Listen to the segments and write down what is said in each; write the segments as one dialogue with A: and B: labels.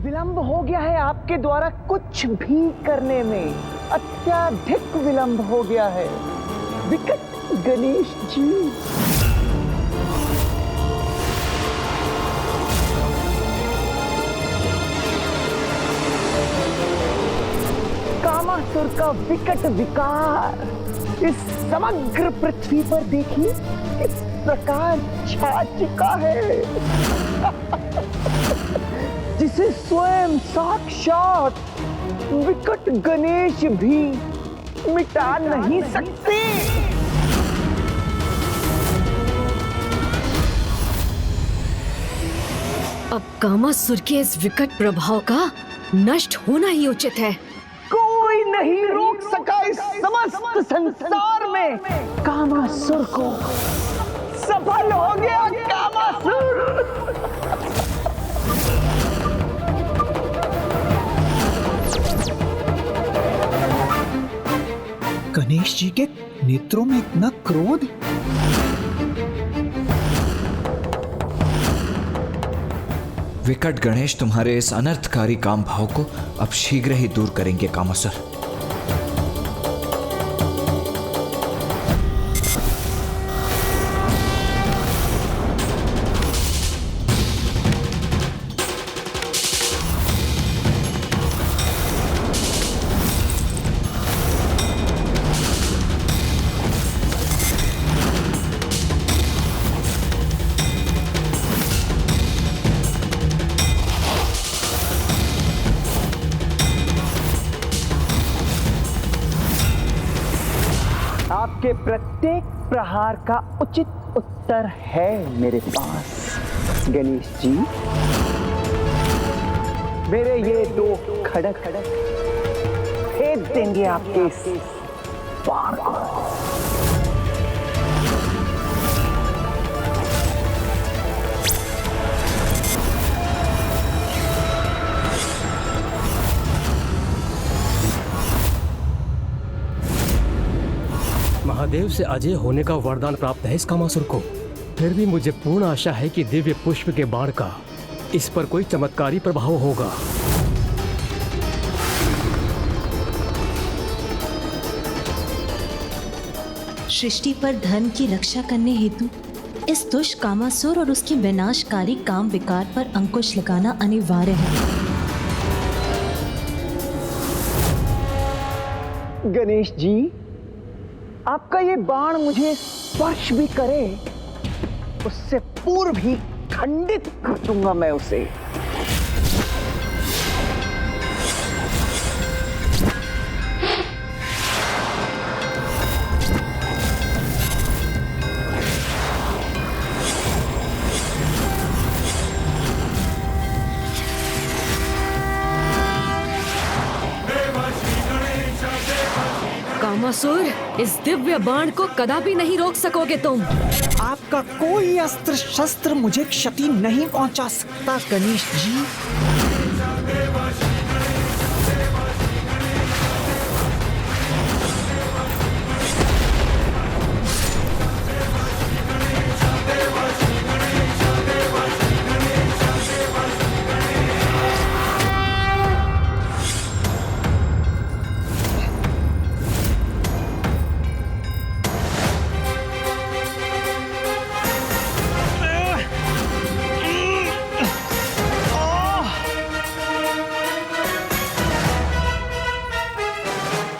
A: विलंब हो गया है आपके द्वारा कुछ भी करने में, अत्यधिक विलंब हो गया है विकट गणेश जी। कामासुर का विकट विकार इस समग्र पृथ्वी पर देखिए किस प्रकार छा चुका है, जिसे स्वयं साक्षात विकट गणेश भी मिटा नहीं सकते।
B: अब कामासुर के इस विकट प्रभाव का नष्ट होना ही उचित है।
A: कोई नहीं रोक सका इस समस्त संसार में कामासुर को। सफल हो गया कामासुर।
C: गणेश जी के नेत्रों में इतना क्रोध।
D: विकट गणेश तुम्हारे इस अनर्थकारी काम भाव को अब शीघ्र ही दूर करेंगे कामासुर।
A: आपके प्रत्येक प्रहार का उचित उत्तर है मेरे पास गणेश जी। मेरे ये दो खड़क फेंक देंगे आपके इस बाण को।
E: महादेव से अजय होने का वरदान प्राप्त है इस कामासुर को। फिर भी मुझे पूर्ण आशा है कि दिव्य पुष्प के बाण का इस पर कोई चमत्कारी प्रभाव होगा।
F: सृष्टि पर धर्म की रक्षा करने हेतु इस दुष्ट कामासुर और उसके विनाशकारी काम विकार पर अंकुश लगाना अनिवार्य है।
A: गणेश जी, आपका ये बाण मुझे स्पर्श भी करे उससे पूर्व ही खंडित कर दूंगा मैं उसे।
B: कामासुर, इस दिव्य बाण को कदापि नहीं रोक सकोगे तुम।
C: आपका कोई अस्त्र शस्त्र मुझे क्षति नहीं पहुंचा सकता गणेश जी।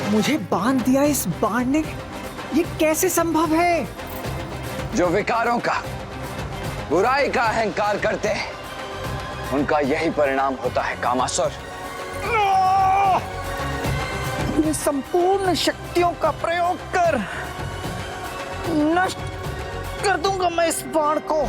C: मुझे बांध दिया इस बाण ने, ये कैसे संभव है?
G: जो विकारों का, बुराई का अहंकार करते हैं, उनका यही परिणाम होता है कामासुर।
C: ये संपूर्ण शक्तियों का प्रयोग कर नष्ट कर दूंगा मैं इस बाण को।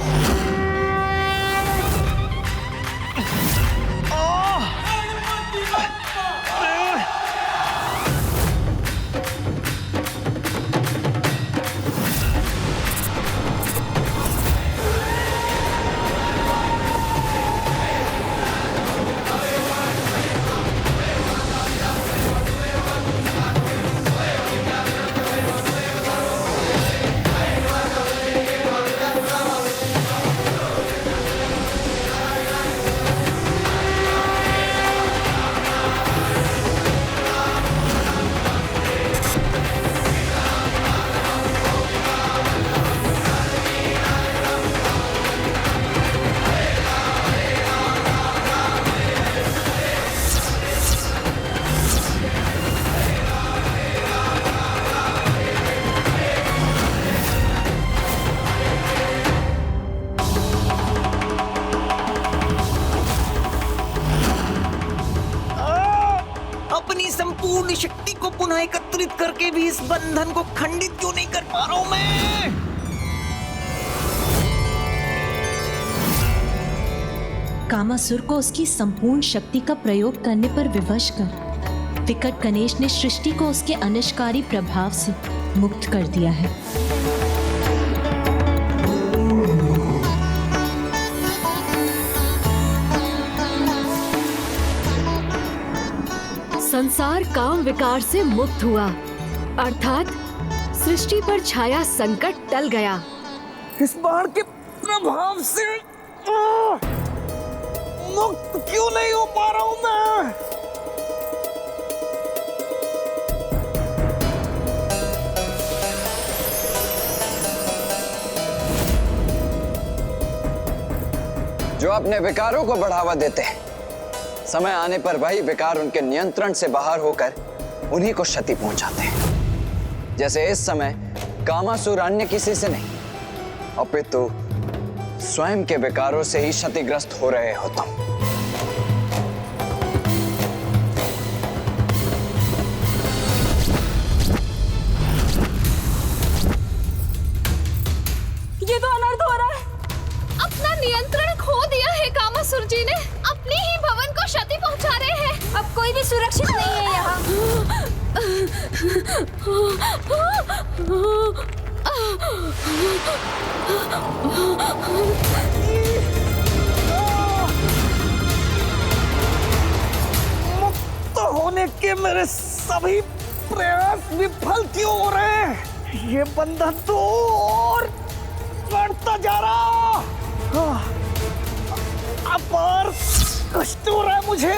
C: संपूर्ण शक्ति को पुनः एकत्रित करके भी इस बंधन को खंडित क्यों नहीं कर पा रहा हूं मैं?
F: कामासुर को उसकी संपूर्ण शक्ति का प्रयोग करने पर विवश कर विकट गणेश ने सृष्टि को उसके अनिष्टकारी प्रभाव से मुक्त कर दिया है।
B: संसार काम विकार से मुक्त हुआ, अर्थात सृष्टि पर छाया संकट टल गया।
C: इस बाण के प्रभाव से मुक्त क्यों नहीं हो पा रहा हूं मैं?
G: जो अपने विकारों को बढ़ावा देते हैं, समय आने पर वही विकार उनके नियंत्रण से बाहर होकर उन्हीं को क्षति पहुंचाते हैं। जैसे इस समय कामासुर अन्य किसी से नहीं, अपितु स्वयं के विकारों से ही क्षतिग्रस्त हो रहे हो तुम।
B: ये तो अनर्थ हो रहा है। अपना नियंत्रण खो दिया है कामासुर जी ने, अपने ही भवन को क्षति पहुंचा रहे हैं। अब कोई भी सुरक्षित नहीं है यहाँ।
C: मुक्त होने के मेरे सभी प्रयास विफल क्यों हो रहे हैं? ये बंधन तो और बढ़ता जा रहा। अपार कष्ट हो रहा है मुझे।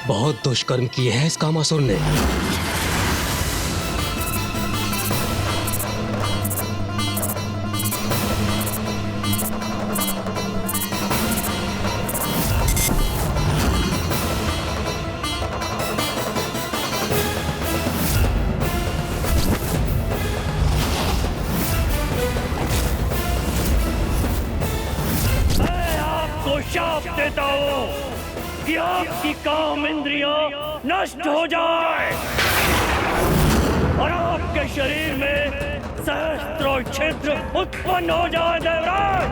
E: बहुत दुष्कर्म किए हैं इस कामासुर ने।
H: मैं आपको शाप देता हूँ कि आपकी काम इंद्रियां नष्ट हो जाए और आपके शरीर में सहस्त्रों छिद्र उत्पन्न हो जाए। देवराज,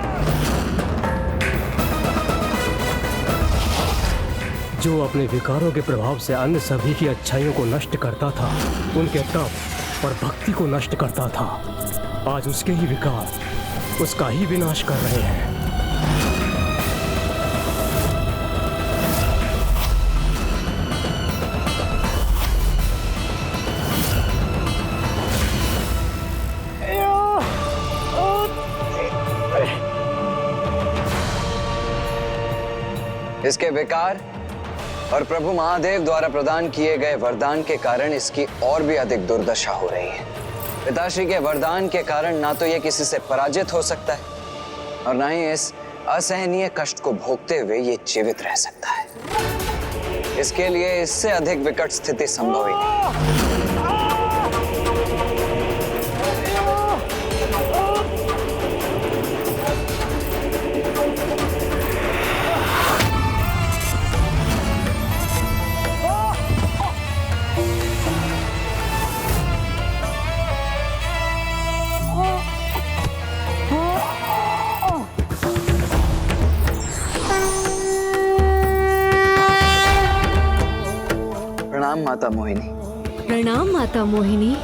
E: जो अपने विकारों के प्रभाव से अन्य सभी की अच्छाइयों को नष्ट करता था, उनके तप और भक्ति को नष्ट करता था, आज उसके ही विकार उसका ही विनाश कर रहे हैं।
G: इसके विकार और प्रभु महादेव द्वारा प्रदान किए गए वरदान के कारण इसकी और भी अधिक दुर्दशा हो रही है। पिताश्री के वरदान के कारण ना तो ये किसी से पराजित हो सकता है और ना ही इस असहनीय कष्ट को भोगते हुए ये जीवित रह सकता है। इसके लिए इससे अधिक विकट स्थिति संभव ही नहीं। प्रणाम माता मोहिनी।
B: प्रणाम माता मोहिनी।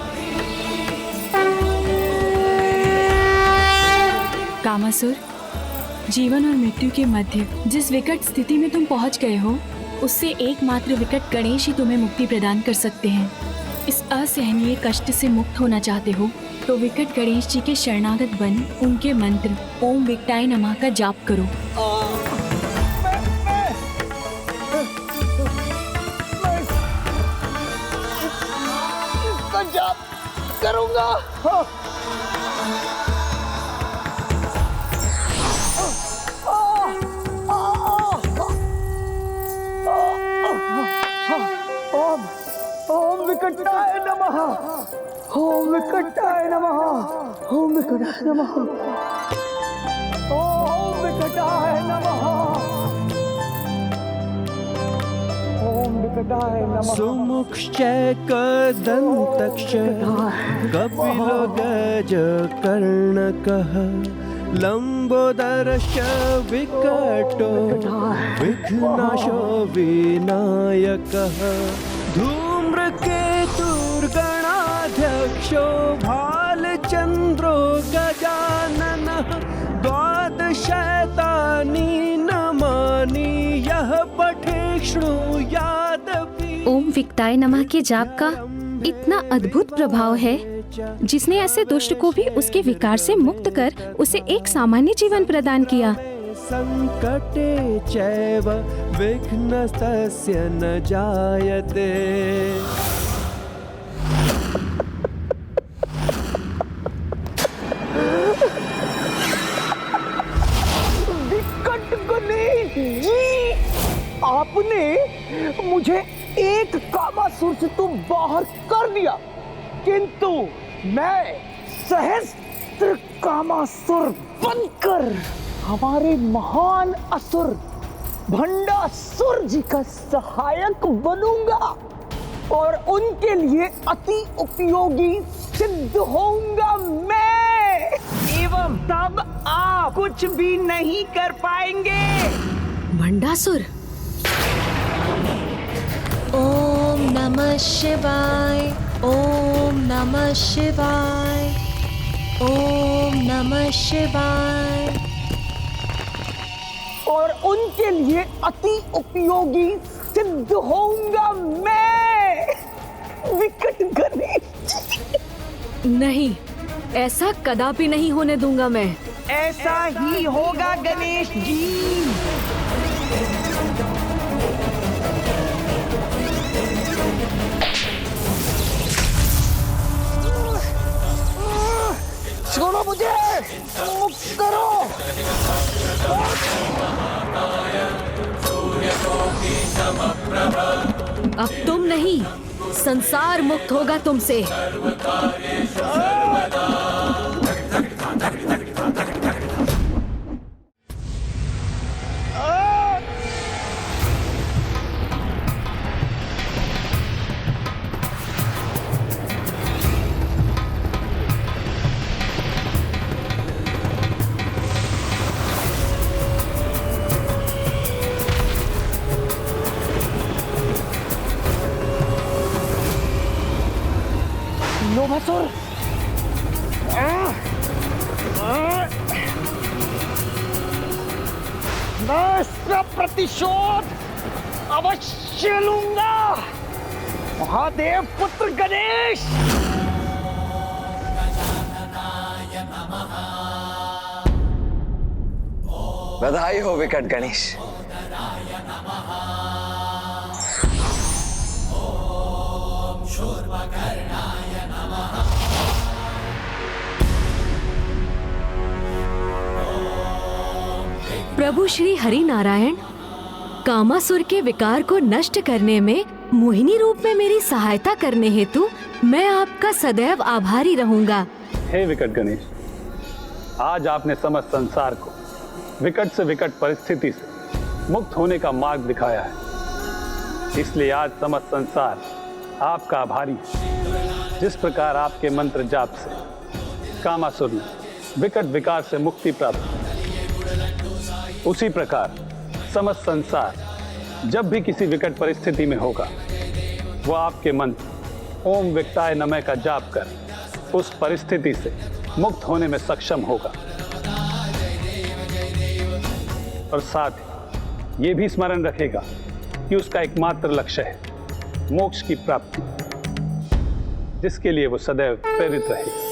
I: कामासुर, जीवन और मृत्यु के मध्य जिस विकट स्थिति में तुम पहुंच गए हो, उससे एकमात्र विकट गणेश ही तुम्हें मुक्ति प्रदान कर सकते हैं। इस असहनीय कष्ट से मुक्त होना चाहते हो तो विकट गणेश जी के शरणागत बन उनके मंत्र ओम विकटाय नमः का जाप करो।
C: जाप करूंगा।
A: विकटाय नमः। ओम विकटाय नमः। ओम विकटाय नमः। ओम विकटाय नमः। ओम विकटाय नमः।
J: सुमुक्षैकदन्तक्ष कपिलो गजकर्णकः लंबोदरश्च विकटो विघ्नाशो विनायकः धूम्रकेतुर्गणाध्यक्षो भालचन्द्रो गजाननः द्वादशैतानि नामानि यः पठेत् शृणुयादपि।
B: ओम विकटाय नमः के जाप का इतना अद्भुत प्रभाव है जिसने ऐसे दुष्ट को भी उसके विकार से मुक्त कर उसे एक सामान्य जीवन प्रदान किया।
J: संकटे चैव विघ्नस्तस्य न जायते।
A: विकट गणेश जी, आपने मुझे एक कामासुर से तो बाहर कर दिया, किंतु मैं सहस्त्र कामासुर बनकर हमारे महान असुर भंडासुर जी का सहायक बनूंगा और उनके लिए अति उपयोगी सिद्ध होऊंगा मैं, एवं तब आप कुछ भी नहीं कर पाएंगे।
B: भंडासुर।
F: ओम नमः शिवाय। ओम नमः शिवाय। ओम नमः शिवाय।
A: और उनके लिए अति उपयोगी सिद्ध होऊंगा मैं, विकट गणेश।
B: नहीं, ऐसा कदापि नहीं होने दूंगा मैं।
A: ऐसा ही होगा गणेश जी। छोड़ो मुझे, मुक्त करो।
B: अब तुम नहीं, संसार मुक्त होगा तुमसे।
A: लोभासुर, मैं इसका प्रतिशोध अवश्य लूंगा। महादेव पुत्र गणेश।
G: बधाई हो विकट गणेश।
B: प्रभु श्री हरि नारायण, कामासुर के विकार को नष्ट करने में मोहिनी रूप में मेरी सहायता करने हेतु मैं आपका सदैव आभारी रहूंगा।
K: हे विकट गणेश, आज आपने समस्त संसार को विकट से विकट परिस्थिति से मुक्त होने का मार्ग दिखाया है, इसलिए आज समस्त संसार आपका आभारी है। जिस प्रकार आपके मंत्र जाप से कामासुर ने विकट विकार से मुक्ति प्राप्त की, उसी प्रकार समस्त संसार जब भी किसी विकट परिस्थिति में होगा, वो आपके मंत्र ओम विकटाय नमः का जाप कर उस परिस्थिति से मुक्त होने में सक्षम होगा। और साथ ही ये भी स्मरण रखेगा कि उसका एकमात्र लक्ष्य है मोक्ष की प्राप्ति, जिसके लिए वो सदैव प्रेरित रहेगा।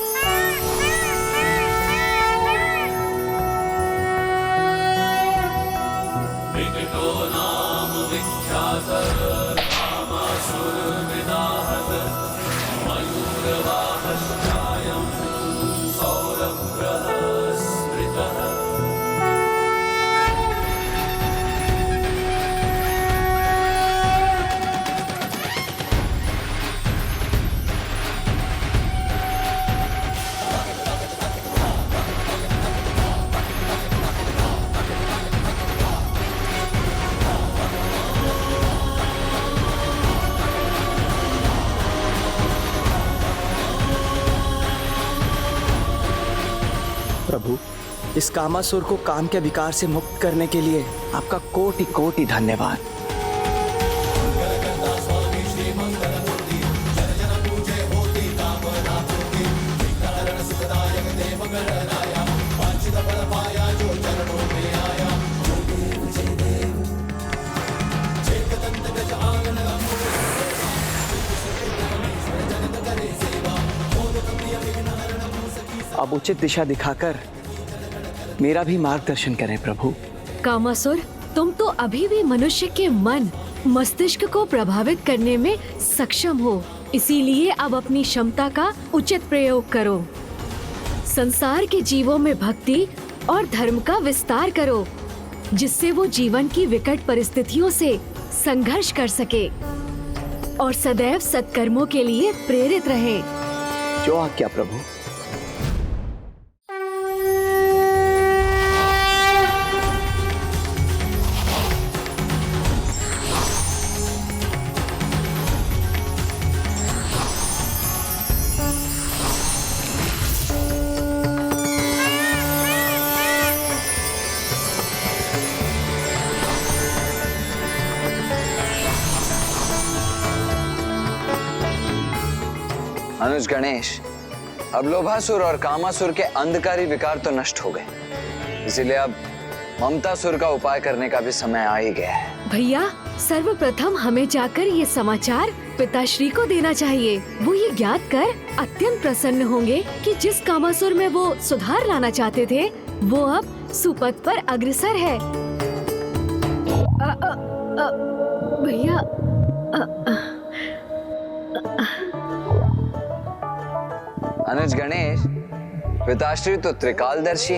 A: प्रभु, इस कामासुर को काम के विकार से मुक्त करने के लिए आपका कोटि कोटि धन्यवाद। अब उचित दिशा दिखाकर मेरा भी मार्गदर्शन करें प्रभु।
B: कामासुर, तुम तो अभी भी मनुष्य के मन मस्तिष्क को प्रभावित करने में सक्षम हो, इसीलिए अब अपनी क्षमता का उचित प्रयोग करो। संसार के जीवों में भक्ति और धर्म का विस्तार करो, जिससे वो जीवन की विकट परिस्थितियों से संघर्ष कर सके और सदैव सत्कर्मों के लिए प्रेरित रहे।
A: जो आज्ञा प्रभु।
G: अनुज गणेश, अब लोभासुर और कामासुर के अंधकारी विकार तो नष्ट हो गए, इसीलिए अब ममतासुर का उपाय करने का भी समय आ ही गया है।
B: भैया, सर्वप्रथम हमें जाकर ये समाचार पिताश्री को देना चाहिए। वो ये ज्ञात कर अत्यंत प्रसन्न होंगे कि जिस कामासुर में वो सुधार लाना चाहते थे, वो अब सुपथ पर अग्रसर है। भैया,
G: अनुज गणेश, पिताश्री तो त्रिकालदर्शी,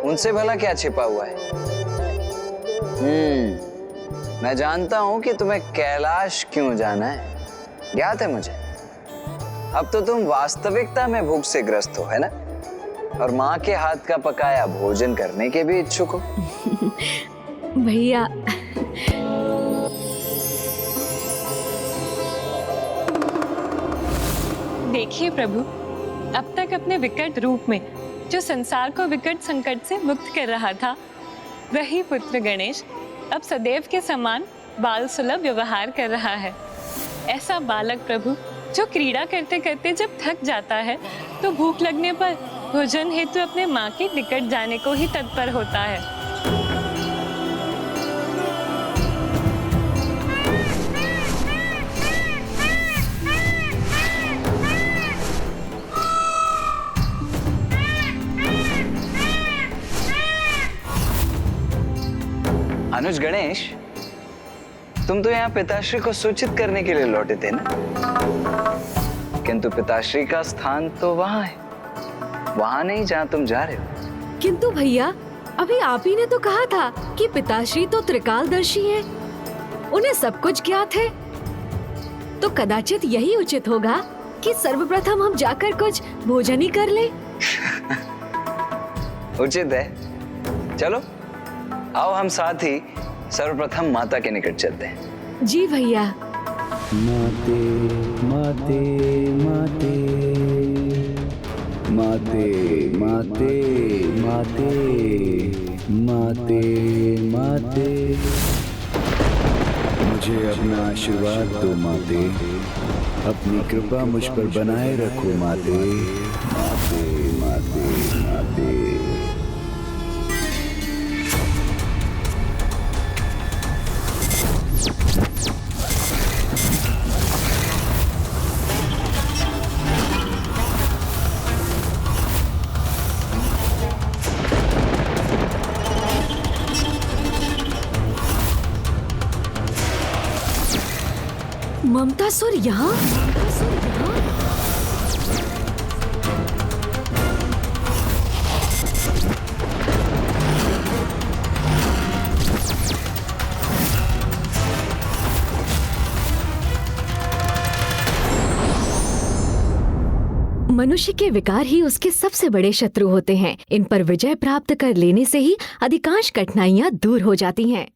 G: उनसे भला क्या छिपा हुआ है? मैं जानता हूं कि तुम्हें कैलाश क्यों जाना है, ज्ञात है मुझे। अब तो तुम वास्तविकता में भूख से ग्रस्त हो, है ना? और माँ के हाथ का पकाया भोजन करने के भी इच्छुक हो।
B: भैया,
L: देखिए प्रभु, अब तक अपने विकट रूप में जो संसार को विकट संकट से मुक्त कर रहा था, वही पुत्र गणेश अब सदैव के समान बाल सुलभ व्यवहार कर रहा है। ऐसा बालक प्रभु जो क्रीड़ा करते करते जब थक जाता है तो भूख लगने पर भोजन हेतु अपने माँ के निकट जाने को ही तत्पर होता है।
G: अनुज गणेश, तुम तो यहाँ पिताश्री को सूचित करने के लिए लौटे थे ना? किंतु पिताश्री का स्थान तो वहाँ है, वहाँ नहीं जहाँ तुम जा रहे हो।
B: किंतु भैया, अभी आप ही ने तो कहा था कि पिताश्री तो त्रिकालदर्शी हैं, उन्हें सब कुछ ज्ञात है। तो कदाचित यही उचित होगा कि सर्वप्रथम हम जाकर कुछ भोजन ही कर ले।
G: उचित है, चलो आओ हम साथ ही सर्वप्रथम माता के निकट चलते हैं।
B: जी भैया।
J: माते माते माते माते माते माते माते माते, मुझे अपना आशीर्वाद दो माते, अपनी कृपा मुझ पर बनाए रखो माते। माते माते माते।
B: ममतासुर यहाँ? मनुष्य के विकार ही उसके सबसे बड़े शत्रु होते हैं। इन पर विजय प्राप्त कर लेने से ही अधिकांश कठिनाइयाँ दूर हो जाती हैं।